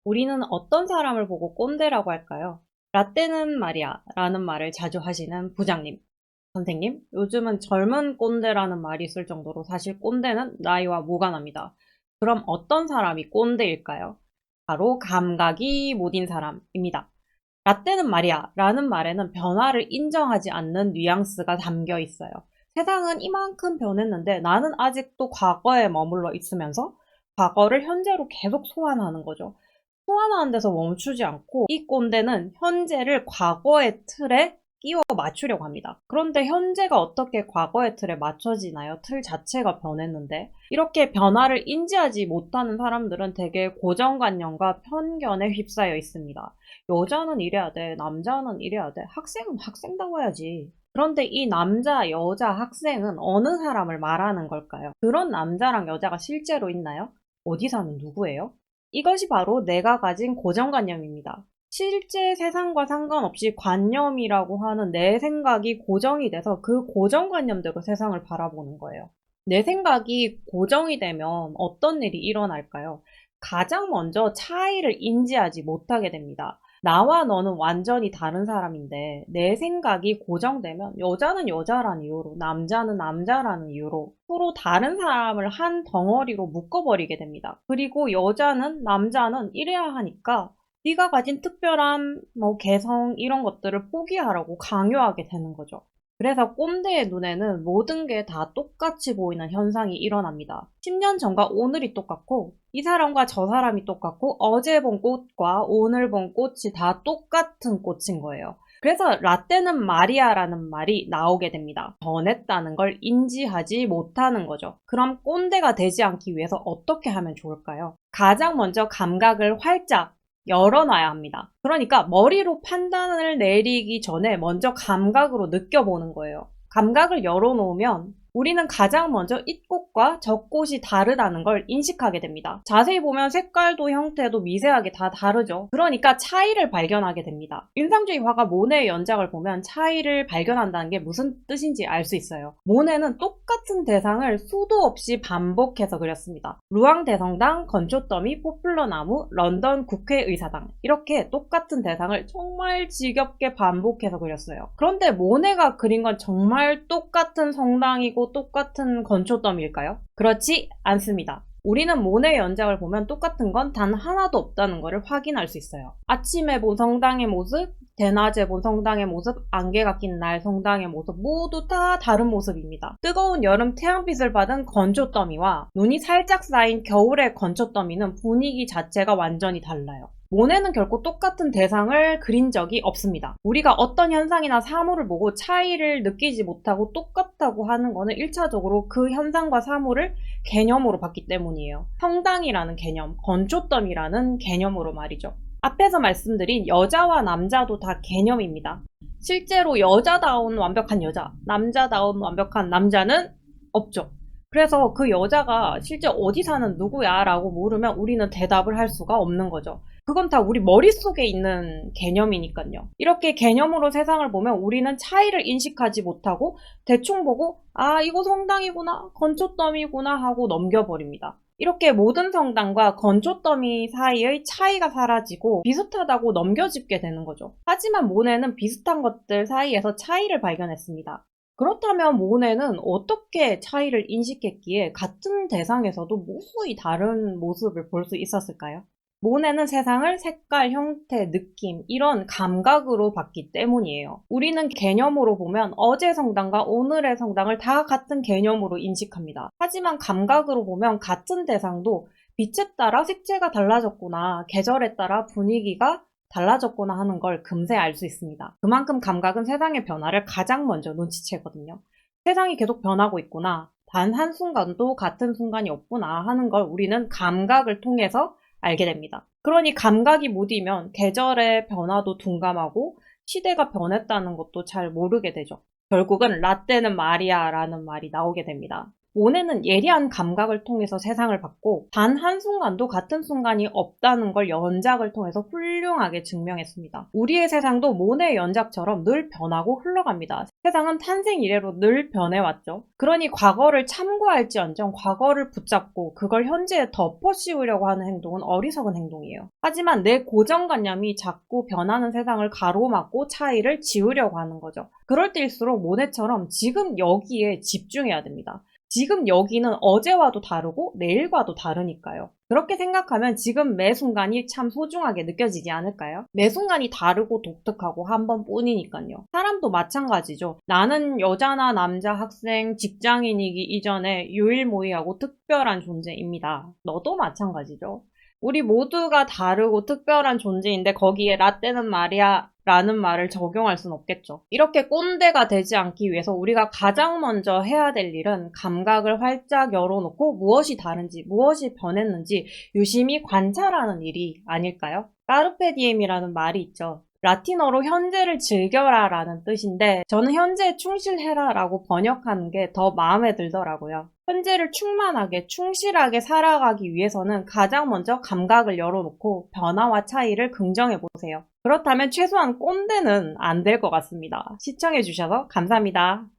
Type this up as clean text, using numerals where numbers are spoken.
우리는 어떤 사람을 보고 꼰대라고 할까요? 라떼는 말이야 라는 말을 자주 하시는 부장님, 선생님, 요즘은 젊은 꼰대라는 말이 있을 정도로 사실 꼰대는 나이와 무관합니다. 그럼 어떤 사람이 꼰대일까요? 바로 감각이 무딘 사람입니다. 라떼는 말이야 라는 말에는 변화를 인정하지 않는 뉘앙스가 담겨 있어요. 세상은 이만큼 변했는데 나는 아직도 과거에 머물러 있으면서 과거를 현재로 계속 소환하는 거죠. 소환하는 데서 멈추지 않고 이 꼰대는 현재를 과거의 틀에 끼워 맞추려고 합니다. 그런데 현재가 어떻게 과거의 틀에 맞춰지나요? 틀 자체가 변했는데. 이렇게 변화를 인지하지 못하는 사람들은 되게 고정관념과 편견에 휩싸여 있습니다. 여자는 이래야 돼, 남자는 이래야 돼, 학생은 학생다워야지. 그런데 이 남자, 여자, 학생은 어느 사람을 말하는 걸까요? 그런 남자랑 여자가 실제로 있나요? 어디 사는 누구예요? 이것이 바로 내가 가진 고정관념입니다. 실제 세상과 상관없이 관념이라고 하는 내 생각이 고정이 돼서 그 고정관념대로 세상을 바라보는 거예요. 내 생각이 고정이 되면 어떤 일이 일어날까요? 가장 먼저 차이를 인지하지 못하게 됩니다. 나와 너는 완전히 다른 사람인데 내 생각이 고정되면 여자는 여자라는 이유로 남자는 남자라는 이유로 서로 다른 사람을 한 덩어리로 묶어버리게 됩니다. 그리고 여자는 남자는 이래야 하니까 네가 가진 특별함, 개성 이런 것들을 포기하라고 강요하게 되는 거죠. 그래서 꼰대의 눈에는 모든 게 다 똑같이 보이는 현상이 일어납니다. 10년 전과 오늘이 똑같고 이 사람과 저 사람이 똑같고 어제 본 꽃과 오늘 본 꽃이 다 똑같은 꽃인 거예요. 그래서 라떼는 마리아라는 말이 나오게 됩니다. 변했다는 걸 인지하지 못하는 거죠. 그럼 꼰대가 되지 않기 위해서 어떻게 하면 좋을까요? 가장 먼저 감각을 활짝 열어놔야 합니다. 그러니까 머리로 판단을 내리기 전에 먼저 감각으로 느껴보는 거예요. 감각을 열어놓으면 우리는 가장 먼저 이 꽃과 저 꽃이 다르다는 걸 인식하게 됩니다. 자세히 보면 색깔도 형태도 미세하게 다 다르죠. 그러니까 차이를 발견하게 됩니다. 인상주의 화가 모네의 연작을 보면 차이를 발견한다는 게 무슨 뜻인지 알 수 있어요. 모네는 똑같은 대상을 수도 없이 반복해서 그렸습니다. 루앙 대성당, 건초더미, 포플러 나무, 런던 국회의사당 이렇게 똑같은 대상을 정말 지겹게 반복해서 그렸어요. 그런데 모네가 그린 건 정말 똑같은 성당이고 똑같은 건초더미일까요? 그렇지 않습니다. 우리는 모네의 연작을 보면 똑같은 건 단 하나도 없다는 것을 확인할 수 있어요. 아침에 본 성당의 모습, 대낮에 본 성당의 모습, 안개가 낀 날 성당의 모습 모두 다 다른 모습입니다. 뜨거운 여름 태양빛을 받은 건초더미와 눈이 살짝 쌓인 겨울의 건초더미는 분위기 자체가 완전히 달라요. 모네는 결코 똑같은 대상을 그린 적이 없습니다. 우리가 어떤 현상이나 사물을 보고 차이를 느끼지 못하고 똑같다고 하는 것은 1차적으로 그 현상과 사물을 개념으로 봤기 때문이에요. 성당이라는 개념, 건초더미라는 개념으로 말이죠. 앞에서 말씀드린 여자와 남자도 다 개념입니다. 실제로 여자다운 완벽한 여자, 남자다운 완벽한 남자는 없죠. 그래서 그 여자가 실제 어디 사는 누구야 라고 물으면 우리는 대답을 할 수가 없는 거죠. 그건 다 우리 머릿속에 있는 개념이니까요. 이렇게 개념으로 세상을 보면 우리는 차이를 인식하지 못하고 대충 보고 아 이거 성당이구나 건초더미구나 하고 넘겨버립니다. 이렇게 모든 성당과 건초더미 사이의 차이가 사라지고 비슷하다고 넘겨짚게 되는 거죠. 하지만 모네는 비슷한 것들 사이에서 차이를 발견했습니다. 그렇다면 모네는 어떻게 차이를 인식했기에 같은 대상에서도 무수히 다른 모습을 볼 수 있었을까요? 모네는 세상을 색깔, 형태, 느낌 이런 감각으로 봤기 때문이에요. 우리는 개념으로 보면 어제 성당과 오늘의 성당을 다 같은 개념으로 인식합니다. 하지만 감각으로 보면 같은 대상도 빛에 따라 색채가 달라졌구나, 계절에 따라 분위기가 달라졌구나 하는 걸 금세 알 수 있습니다. 그만큼 감각은 세상의 변화를 가장 먼저 눈치채거든요. 세상이 계속 변하고 있구나, 단 한순간도 같은 순간이 없구나 하는 걸 우리는 감각을 통해서 알게 됩니다. 그러니 감각이 무디면 계절의 변화도 둔감하고 시대가 변했다는 것도 잘 모르게 되죠. 결국은 라떼는 마리아라는 말이 나오게 됩니다. 모네는 예리한 감각을 통해서 세상을 봤고 단 한순간도 같은 순간이 없다는 걸 연작을 통해서 훌륭하게 증명했습니다. 우리의 세상도 모네의 연작처럼 늘 변하고 흘러갑니다. 세상은 탄생 이래로 늘 변해왔죠. 그러니 과거를 참고할지언정 과거를 붙잡고 그걸 현재에 덮어씌우려고 하는 행동은 어리석은 행동이에요. 하지만 내 고정관념이 자꾸 변하는 세상을 가로막고 차이를 지우려고 하는 거죠. 그럴 때일수록 모네처럼 지금 여기에 집중해야 됩니다. 지금 여기는 어제와도 다르고 내일과도 다르니까요. 그렇게 생각하면 지금 매 순간이 참 소중하게 느껴지지 않을까요? 매 순간이 다르고 독특하고 한 번뿐이니까요. 사람도 마찬가지죠. 나는 여자나 남자, 학생, 직장인이기 이전에 유일무이하고 특별한 존재입니다. 너도 마찬가지죠. 우리 모두가 다르고 특별한 존재인데 거기에 라떼는 말이야 라는 말을 적용할 순 없겠죠. 이렇게 꼰대가 되지 않기 위해서 우리가 가장 먼저 해야 될 일은 감각을 활짝 열어놓고 무엇이 다른지, 무엇이 변했는지 유심히 관찰하는 일이 아닐까요? 까르페 디엠이라는 말이 있죠. 라틴어로 현재를 즐겨라 라는 뜻인데 저는 현재에 충실해라 라고 번역하는 게 더 마음에 들더라고요. 현재를 충만하게 충실하게 살아가기 위해서는 가장 먼저 감각을 열어놓고 변화와 차이를 긍정해 보세요. 그렇다면 최소한 꼰대는 안 될 것 같습니다. 시청해주셔서 감사합니다.